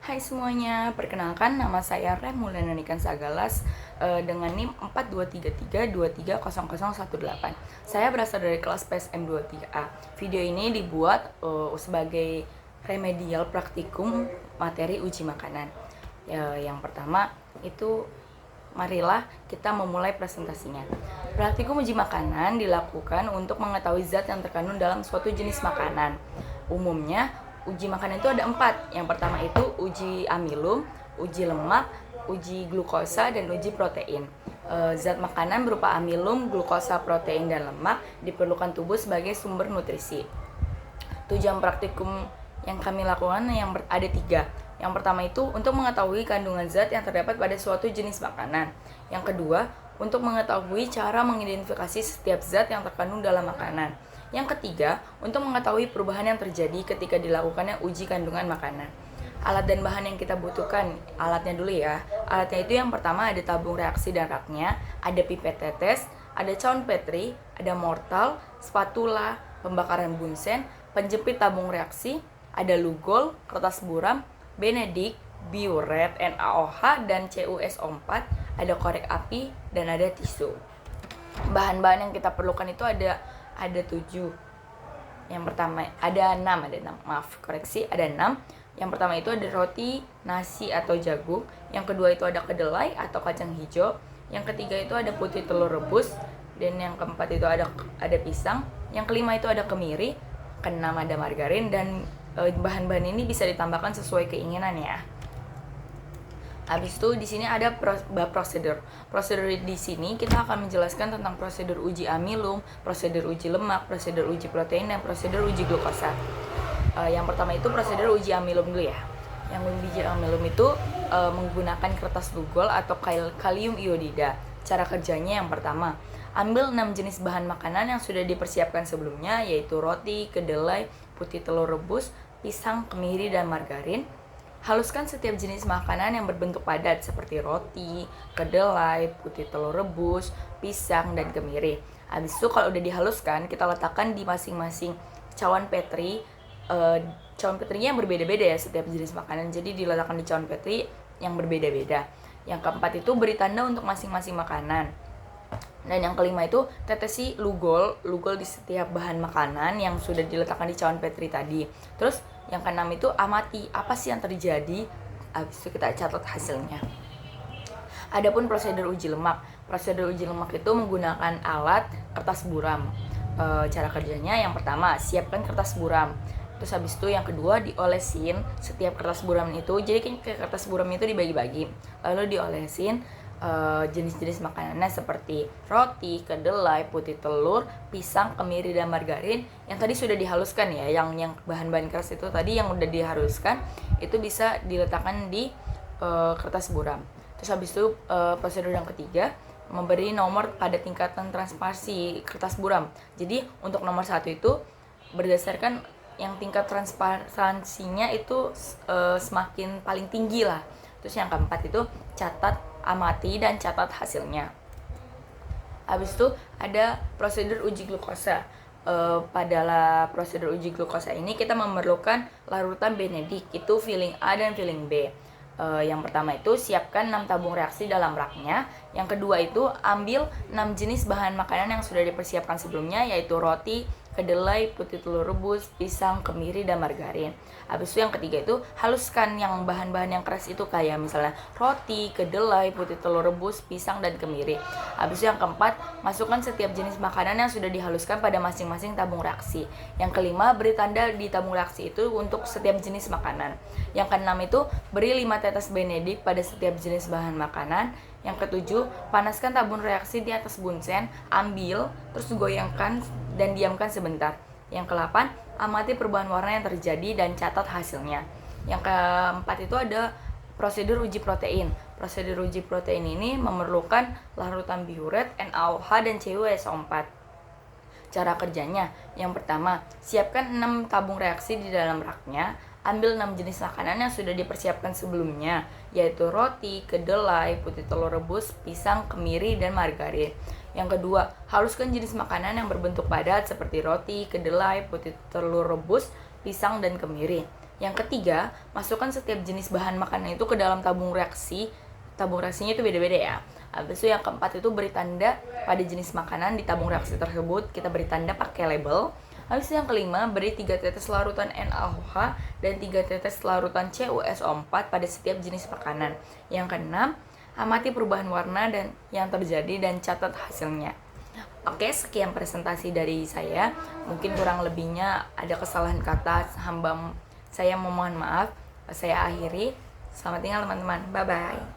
Hai semuanya, perkenalkan nama saya Remulana Nikan Sagalas dengan NIM 4233230018. Saya berasal dari kelas PSM 23A. Video ini dibuat sebagai remedial praktikum materi uji makanan. Yang pertama itu marilah kita memulai presentasinya. Praktikum uji makanan dilakukan untuk mengetahui zat yang terkandung dalam suatu jenis makanan. Umumnya uji makanan itu ada 4. Yang pertama itu uji amilum, uji lemak, uji glukosa, dan uji protein. Zat makanan berupa amilum, glukosa, protein, dan lemak diperlukan tubuh sebagai sumber nutrisi. Tujuan praktikum yang kami lakukan ada 3. Yang pertama itu untuk mengetahui kandungan zat yang terdapat pada suatu jenis makanan. Yang kedua, untuk mengetahui cara mengidentifikasi setiap zat yang terkandung dalam makanan. Yang ketiga, untuk mengetahui perubahan yang terjadi ketika dilakukannya uji kandungan makanan. Alat dan bahan yang kita butuhkan, alatnya dulu ya. Alatnya itu yang pertama ada tabung reaksi dan raknya, ada pipet tetes, ada cawan petri, ada mortal, spatula, pembakaran bunsen, penjepit tabung reaksi, ada lugol, kertas buram, benedik, biuret, NaOH, dan CuSO4, ada korek api, dan ada tisu. Bahan-bahan yang kita perlukan itu ada 7. Yang pertama ada 6, ada 6. Yang pertama itu ada roti, nasi atau jagung. Yang kedua itu ada kedelai atau kacang hijau. Yang ketiga itu ada putih telur rebus, dan yang keempat itu ada pisang. Yang kelima itu ada kemiri. Keenam ada margarin, dan bahan-bahan ini bisa ditambahkan sesuai keinginan ya. Habis itu di sini ada prosedur. Prosedur di sini kita akan menjelaskan tentang prosedur uji amilum, prosedur uji lemak, prosedur uji protein, dan prosedur uji glukosa. Yang pertama itu prosedur uji amilum dulu ya. Yang uji amilum itu menggunakan kertas lugol atau kalium iodida. Cara kerjanya yang pertama, ambil 6 jenis bahan makanan yang sudah dipersiapkan sebelumnya, yaitu roti, kedelai, putih telur rebus, pisang, kemiri, dan margarin. Haluskan setiap jenis makanan yang berbentuk padat seperti roti, kedelai, putih telur rebus, pisang, dan kemiri. Habis itu kalau udah dihaluskan, kita letakkan di masing-masing cawan petri. Cawan petrinya yang berbeda-beda ya setiap jenis makanan, jadi diletakkan di cawan petri yang berbeda-beda. Yang keempat itu beri tanda untuk masing-masing makanan. Dan yang kelima itu tetesi lugol di setiap bahan makanan yang sudah diletakkan di cawan petri tadi. Terus yang keenam itu amati apa sih yang terjadi, habis itu kita catat hasilnya. Adapun prosedur uji lemak. Prosedur uji lemak itu menggunakan alat kertas buram. Cara kerjanya yang pertama, siapkan kertas buram. Terus habis itu yang kedua diolesin setiap kertas buram itu. Jadi kertas buram itu dibagi-bagi. Lalu diolesin jenis-jenis makanannya seperti roti, kedelai, putih telur, pisang, kemiri, dan margarin yang tadi sudah dihaluskan ya. Yang bahan-bahan keras itu tadi yang udah dihaluskan itu bisa diletakkan di kertas buram. Terus habis itu prosedur yang ketiga, memberi nomor pada tingkatan transparansi kertas buram. Jadi untuk nomor 1 itu berdasarkan yang tingkat transparansinya itu semakin paling tinggi lah. Terus yang keempat itu catat, amati, dan catat hasilnya. Habis itu ada prosedur uji glukosa. Pada prosedur uji glukosa ini kita memerlukan larutan benedik, itu filling A dan filling B. Yang pertama itu siapkan 6 tabung reaksi dalam raknya. Yang kedua itu ambil 6 jenis bahan makanan yang sudah dipersiapkan sebelumnya, yaitu roti, kedelai, putih telur rebus, pisang, kemiri, dan margarin. Habis itu yang ketiga itu haluskan yang bahan-bahan yang keras itu kayak misalnya roti, kedelai, putih telur rebus, pisang, dan kemiri. Habis itu yang keempat, masukkan setiap jenis makanan yang sudah dihaluskan pada masing-masing tabung reaksi. Yang kelima, beri tanda di tabung reaksi itu untuk setiap jenis makanan. Yang keenam itu beri 5 tetes benedik pada setiap jenis bahan makanan. Yang ketujuh, panaskan tabung reaksi di atas bunsen, ambil, terus goyangkan dan diamkan sebentar. Yang ke-8, amati perubahan warna yang terjadi dan catat hasilnya. Yang keempat itu ada prosedur uji protein. Prosedur uji protein ini memerlukan larutan biuret, NaOH, dan CuSO4. Cara kerjanya, yang pertama, siapkan 6 tabung reaksi di dalam raknya. Ambil 6 jenis makanan yang sudah dipersiapkan sebelumnya, yaitu roti, kedelai, putih telur rebus, pisang, kemiri, dan margarin. Yang kedua, haluskan jenis makanan yang berbentuk padat seperti roti, kedelai, putih telur rebus, pisang, dan kemiri. Yang ketiga, masukkan setiap jenis bahan makanan itu ke dalam tabung reaksi. Tabung reaksinya itu beda-beda ya. Habis itu yang keempat itu beri tanda pada jenis makanan di tabung reaksi tersebut. Kita beri tanda pakai label. Habis itu yang kelima, beri 3 tetes larutan NaOH dan 3 tetes larutan CuSO4 pada setiap jenis makanan. Yang keenam, amati perubahan warna dan yang terjadi dan catat hasilnya. Oke, sekian presentasi dari saya. Mungkin kurang lebihnya ada kesalahan kata, saya memohon maaf. Saya akhiri. Selamat tinggal teman-teman. Bye-bye.